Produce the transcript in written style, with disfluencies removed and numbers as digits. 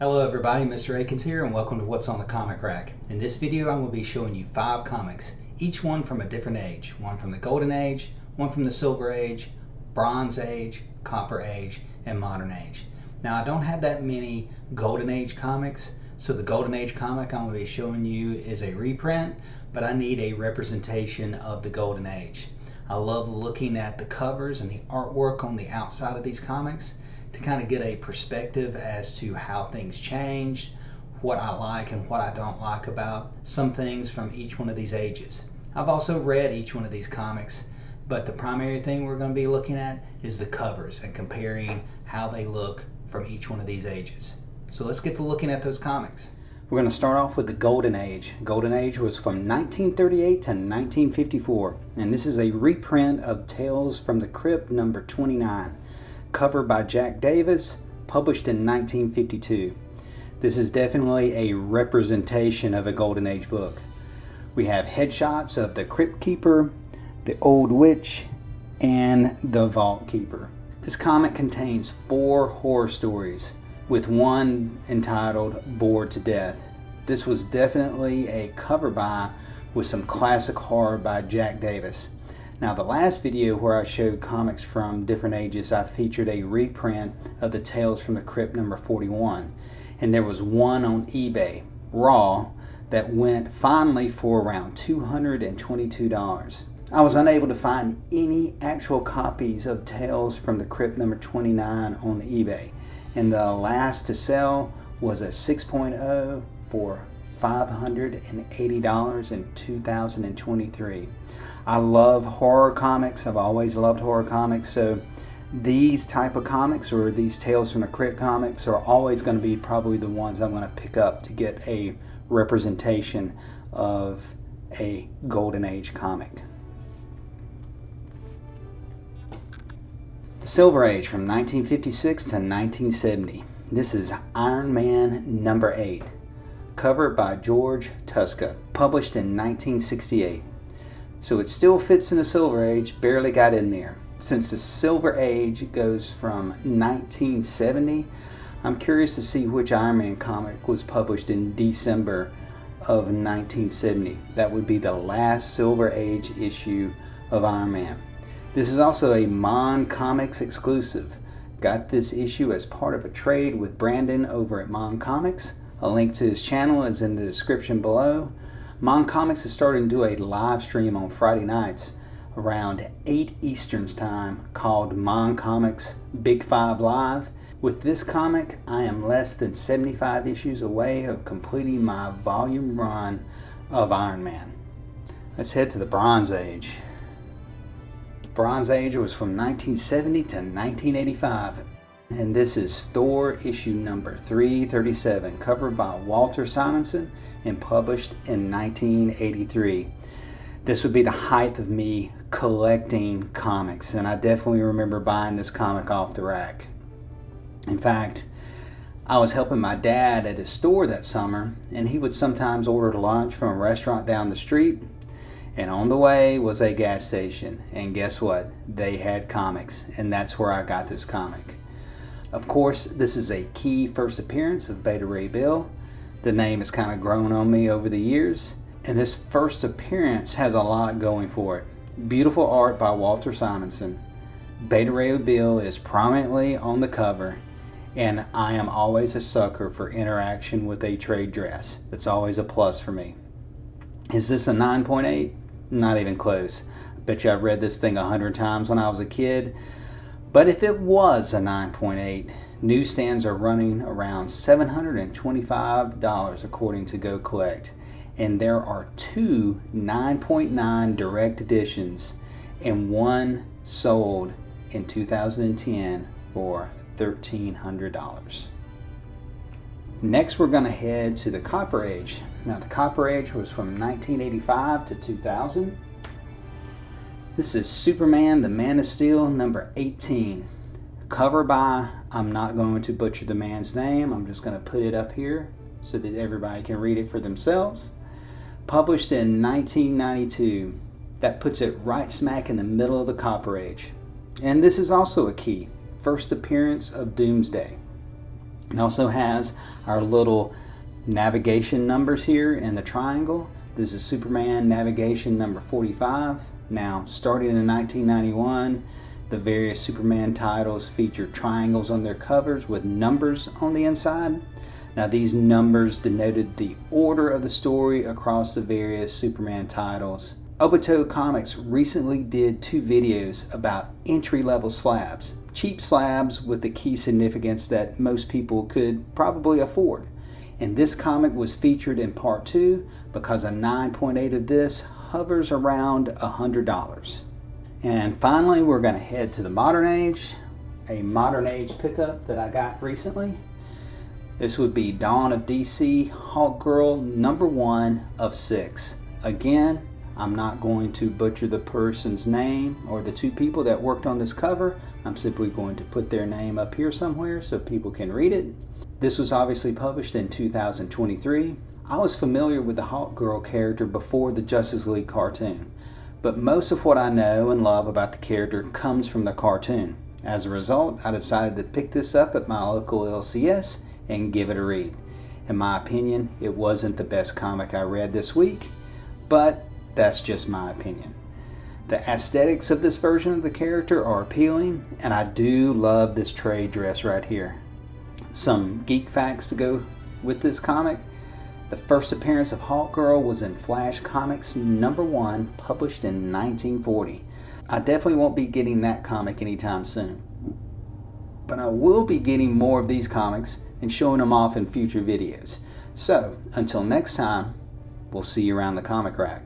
Hello everybody, Mr. Akins here and welcome to What's on the Comic Rack. In this video I will be showing you 5 comics, each one from a different age. One from the Golden Age, one from the Silver Age, Bronze Age, Copper Age, and Modern Age. Now I don't have that many Golden Age comics, so the Golden Age comic I'm going to be showing you is a reprint, but I need a representation of the Golden Age. I love looking at the covers and the artwork on the outside of these comics to kind of get a perspective as to how things changed, what I like and what I don't like about some things from each one of these ages. I've also read each one of these comics, but the primary thing we're going to be looking at is the covers and comparing how they look from each one of these ages. So let's get to looking at those comics. We're going to start off with the Golden Age. Golden Age was from 1938 to 1954, and this is a reprint of Tales from the Crypt number 29. Cover by Jackdavis, published in 1952. This is definitely a representation of a Golden Age book. We have headshots of the Crypt Keeper, the Old Witch, and the Vault Keeper. This comic contains 4 horror stories, with one entitled Bored to Death. This was definitely a cover by with some classic horror by Jackdavis. Now the last video where I showed comics from different ages, I featured a reprint of the Tales from the Crypt number 41. And there was one on eBay, raw, that went finally for around $222. I was unable to find any actual copies of Tales from the Crypt number 29 on eBay. And the last to sell was a 6.0 for $580 in 2023. I love horror comics. I've always loved horror comics, so these type of comics or these Tales from the Crypt comics are always going to be probably the ones I'm going to pick up to get a representation of a Golden Age comic. The Silver Age from 1956 to 1970. This is Iron Man number 8. Cover by George Tuska, published in 1968. So it still fits in the Silver Age, barely got in there. Since the Silver Age goes from 1970, I'm curious to see which Iron Man comic was published in December of 1970. That would be the last Silver Age issue of Iron Man. This is also a M.O.N Comics exclusive. Got this issue as part of a trade with Brandon over at M.O.N Comics. A link to his channel is in the description below. M.O.N Comics is starting to do a live stream on Friday nights around 8 Eastern time called M.O.N Comics Big 5 Live. With this comic, I am less than 75 issues away of completing my volume run of Iron Man. Let's head to the Bronze Age. The Bronze Age was from 1970 to 1985. And this is Thor issue number 337, covered by Walter Simonson and published in 1983. This would be the height of me collecting comics, and I definitely remember buying this comic off the rack. In fact, I was helping my dad at his store that summer, and he would sometimes order lunch from a restaurant down the street, and on the way was a gas station, and guess what? They had comics, and that's where I got this comic. Of course, this is a key first appearance of Beta Ray Bill. The name has kind of grown on me over the years, and this first appearance has a lot going for it. Beautiful art by Walter Simonson. Beta Ray Bill is prominently on the cover, and I am always a sucker for interaction with a trade dress. It's always a plus for me. Is this a 9.8? Not even close. I bet you I read this thing 100 times when I was a kid. But if it was a 9.8, newsstands are running around $725 according to Go Collect. And there are 2 9.9 direct editions and one sold in 2010 for $1,300. Next we're going to head to the Copper Age. Now the Copper Age was from 1985 to 2000. This is Superman, the Man of Steel, number 18. Cover by, I'm not going to butcher the man's name, I'm just going to put it up here so that everybody can read it for themselves. Published in 1992. That puts it right smack in the middle of the Copper Age. And this is also a key. First appearance of Doomsday. It also has our little navigation numbers here in the triangle. This is Superman navigation number 45. Now, starting in 1991, the various Superman titles feature triangles on their covers with numbers on the inside. Now, these numbers denoted the order of the story across the various Superman titles. Obito Comics recently did 2 videos about entry-level slabs, cheap slabs with the key significance that most people could probably afford. And this comic was featured in part 2 because a 9.8 of this hovers around $100. And finally, we're going to head to the Modern Age, a Modern Age pickup that I got recently. This would be Dawn of DC, Hawkgirl number 1 of 6. Again, I'm not going to butcher the person's name or the 2 people that worked on this cover. I'm simply going to put their name up here somewhere so people can read it. This was obviously published in 2023. I was familiar with the Hawkgirl character before the Justice League cartoon, but most of what I know and love about the character comes from the cartoon. As a result, I decided to pick this up at my local LCS and give it a read. In my opinion, it wasn't the best comic I read this week, but that's just my opinion. The aesthetics of this version of the character are appealing, and I do love this trade dress right here. Some geek facts to go with this comic. The first appearance of Hawkgirl was in Flash Comics number 1, published in 1940. I definitely won't be getting that comic anytime soon, but I will be getting more of these comics and showing them off in future videos. So, until next time, we'll see you around the comic rack.